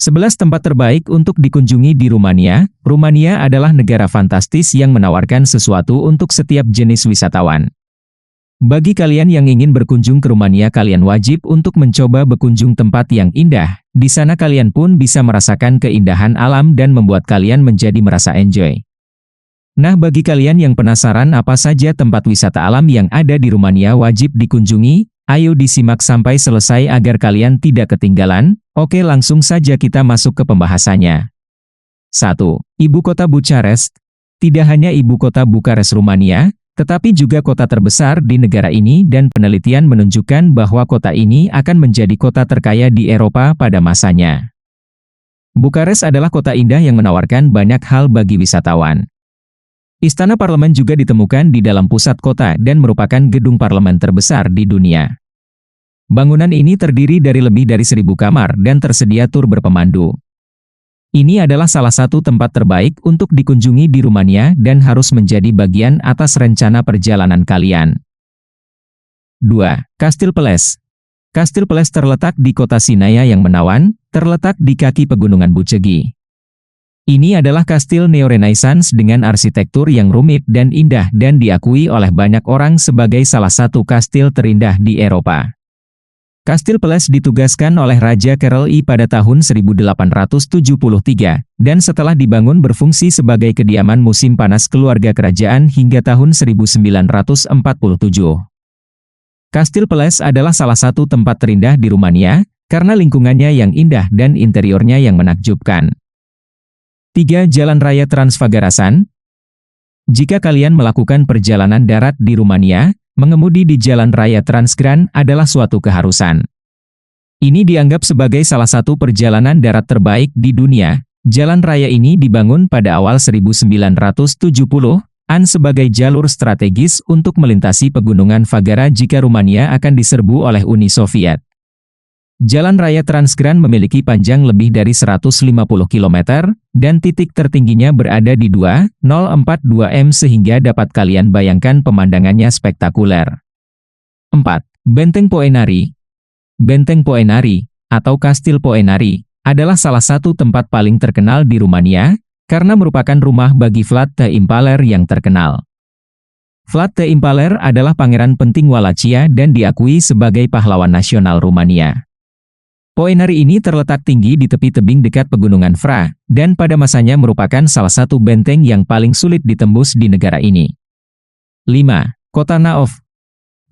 11 tempat terbaik untuk dikunjungi di Rumania. Rumania adalah negara fantastis yang menawarkan sesuatu untuk setiap jenis wisatawan. Bagi kalian yang ingin berkunjung ke Rumania, kalian wajib untuk mencoba berkunjung tempat yang indah. Di sana kalian pun bisa merasakan keindahan alam dan membuat kalian menjadi merasa enjoy. Nah, bagi kalian yang penasaran apa saja tempat wisata alam yang ada di Rumania wajib dikunjungi, ayo disimak sampai selesai agar kalian tidak ketinggalan. Oke, langsung saja kita masuk ke pembahasannya. 1. Ibu kota Bucharest. Tidak hanya ibu kota Bukares Rumania, tetapi juga kota terbesar di negara ini, dan penelitian menunjukkan bahwa kota ini akan menjadi kota terkaya di Eropa pada masanya. Bukares adalah kota indah yang menawarkan banyak hal bagi wisatawan. Istana parlemen juga ditemukan di dalam pusat kota dan merupakan gedung parlemen terbesar di dunia. Bangunan ini terdiri dari lebih dari 1.000 kamar dan tersedia tur berpemandu. Ini adalah salah satu tempat terbaik untuk dikunjungi di Rumania dan harus menjadi bagian atas rencana perjalanan kalian. 2. Kastil Peles. Kastil Peles terletak di kota Sinaia yang menawan, terletak di kaki pegunungan Bucegi. Ini adalah kastil neo-renaissance dengan arsitektur yang rumit dan indah dan diakui oleh banyak orang sebagai salah satu kastil terindah di Eropa. Kastil Peles ditugaskan oleh Raja Karel I pada tahun 1873, dan setelah dibangun berfungsi sebagai kediaman musim panas keluarga kerajaan hingga tahun 1947. Kastil Peles adalah salah satu tempat terindah di Rumania, karena lingkungannya yang indah dan interiornya yang menakjubkan. 3. Jalan Raya Trans-Fagarasan. Jika kalian melakukan perjalanan darat di Rumania, mengemudi di Jalan Raya Transgran adalah suatu keharusan. Ini dianggap sebagai salah satu perjalanan darat terbaik di dunia. Jalan raya ini dibangun pada awal 1970-an sebagai jalur strategis untuk melintasi pegunungan Fagara jika Rumania akan diserbu oleh Uni Soviet. Jalan Raya Transgran memiliki panjang lebih dari 150 km, dan titik tertingginya berada di 2042 m sehingga dapat kalian bayangkan pemandangannya spektakuler. 4. Benteng Poenari. Benteng Poenari, atau Kastil Poenari, adalah salah satu tempat paling terkenal di Rumania, karena merupakan rumah bagi Vlad the Impaler yang terkenal. Vlad the Impaler adalah pangeran penting Wallachia dan diakui sebagai pahlawan nasional Rumania. Poenari ini terletak tinggi di tepi tebing dekat pegunungan Vra, dan pada masanya merupakan salah satu benteng yang paling sulit ditembus di negara ini. 5. Kota Naov.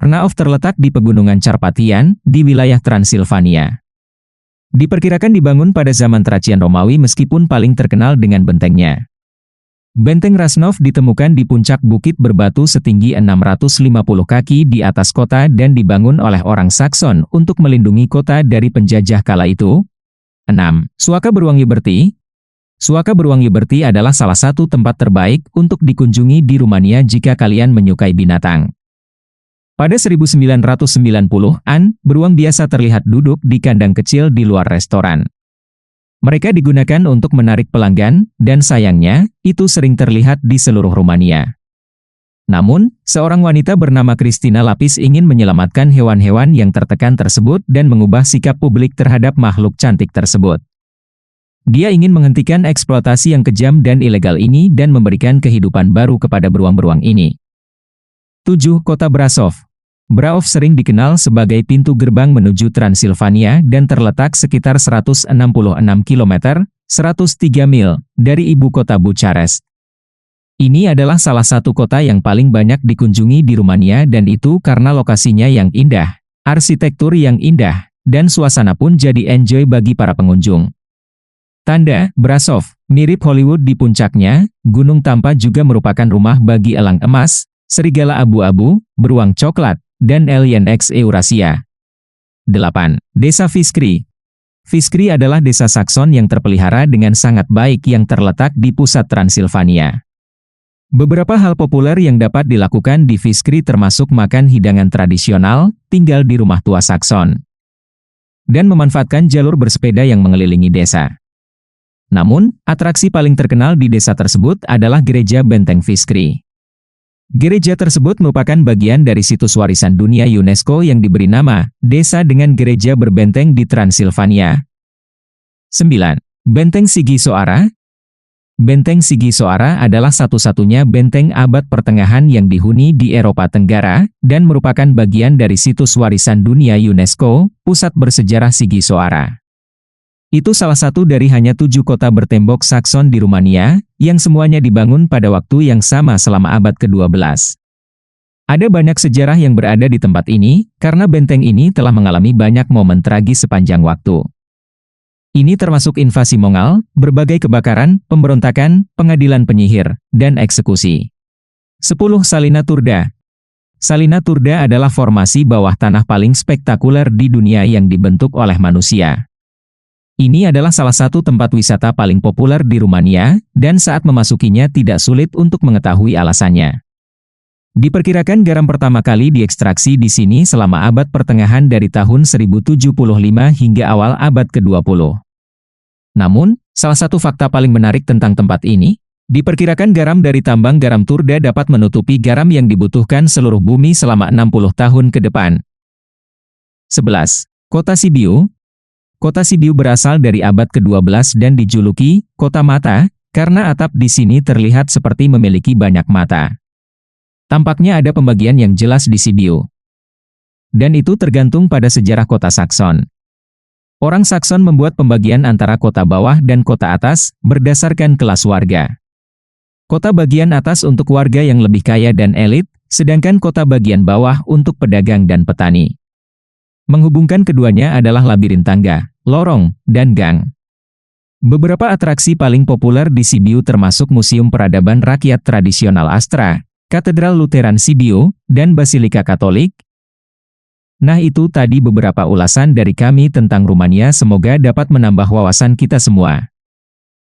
Naov terletak di pegunungan Carpathian, di wilayah Transilvania. Diperkirakan dibangun pada zaman Tracian Romawi meskipun paling terkenal dengan bentengnya. Benteng Rasnov ditemukan di puncak bukit berbatu setinggi 650 kaki di atas kota dan dibangun oleh orang Sakson untuk melindungi kota dari penjajah kala itu. 6. Suaka Beruang Liberty. Suaka Beruang Liberty adalah salah satu tempat terbaik untuk dikunjungi di Rumania jika kalian menyukai binatang. Pada 1990-an, beruang biasa terlihat duduk di kandang kecil di luar restoran. Mereka digunakan untuk menarik pelanggan, dan sayangnya, itu sering terlihat di seluruh Rumania. Namun, seorang wanita bernama Christina Lapis ingin menyelamatkan hewan-hewan yang tertekan tersebut dan mengubah sikap publik terhadap makhluk cantik tersebut. Dia ingin menghentikan eksploitasi yang kejam dan ilegal ini dan memberikan kehidupan baru kepada beruang-beruang ini. 7. Kota Brasov. Braov sering dikenal sebagai pintu gerbang menuju Transilvania dan terletak sekitar 166 km, 103 mil, dari ibu kota Bucharest. Ini adalah salah satu kota yang paling banyak dikunjungi di Rumania dan itu karena lokasinya yang indah, arsitektur yang indah, dan suasana pun jadi enjoy bagi para pengunjung. Tanda, Brasov, mirip Hollywood di puncaknya, Gunung Tampa juga merupakan rumah bagi elang emas, serigala abu-abu, beruang coklat, dan alien X Eurasia. 8. Desa Fiskri. Fiskri adalah desa Sakson yang terpelihara dengan sangat baik yang terletak di pusat Transilvania. Beberapa hal populer yang dapat dilakukan di Fiskri termasuk makan hidangan tradisional, tinggal di rumah tua Sakson, dan memanfaatkan jalur bersepeda yang mengelilingi desa. Namun, atraksi paling terkenal di desa tersebut adalah Gereja Benteng Fiskri. Gereja tersebut merupakan bagian dari situs warisan dunia UNESCO yang diberi nama Desa dengan Gereja Berbenteng di Transilvania. 9. Benteng Sigisoara. Benteng Sigisoara adalah satu-satunya benteng abad pertengahan yang dihuni di Eropa Tenggara, dan merupakan bagian dari situs warisan dunia UNESCO, Pusat Bersejarah Sigisoara. Itu salah satu dari hanya 7 kota bertembok Sakson di Rumania, yang semuanya dibangun pada waktu yang sama selama abad ke-12. Ada banyak sejarah yang berada di tempat ini, karena benteng ini telah mengalami banyak momen tragis sepanjang waktu. Ini termasuk invasi Mongol, berbagai kebakaran, pemberontakan, pengadilan penyihir, dan eksekusi. 10. Salina Turda. Salina Turda adalah formasi bawah tanah paling spektakuler di dunia yang dibentuk oleh manusia. Ini adalah salah satu tempat wisata paling populer di Rumania, dan saat memasukinya tidak sulit untuk mengetahui alasannya. Diperkirakan garam pertama kali diekstraksi di sini selama abad pertengahan dari tahun 1075 hingga awal abad ke-20. Namun, salah satu fakta paling menarik tentang tempat ini, diperkirakan garam dari tambang garam Turda dapat menutupi garam yang dibutuhkan seluruh bumi selama 60 tahun ke depan. 11. Kota Sibiu. Kota Sibiu berasal dari abad ke-12 dan dijuluki Kota Mata, karena atap di sini terlihat seperti memiliki banyak mata. Tampaknya ada pembagian yang jelas di Sibiu. Dan itu tergantung pada sejarah kota Sakson. Orang Sakson membuat pembagian antara kota bawah dan kota atas, berdasarkan kelas warga. Kota bagian atas untuk warga yang lebih kaya dan elit, sedangkan kota bagian bawah untuk pedagang dan petani. Menghubungkan keduanya adalah labirin tangga, lorong, dan gang. Beberapa atraksi paling populer di Sibiu termasuk Museum Peradaban Rakyat Tradisional Astra, Katedral Lutheran Sibiu, dan Basilika Katolik. Nah, itu tadi beberapa ulasan dari kami tentang Rumania, semoga dapat menambah wawasan kita semua.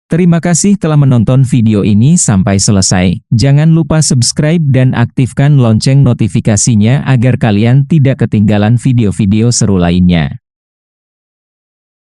Terima kasih telah menonton video ini sampai selesai. Jangan lupa subscribe dan aktifkan lonceng notifikasinya agar kalian tidak ketinggalan video-video seru lainnya.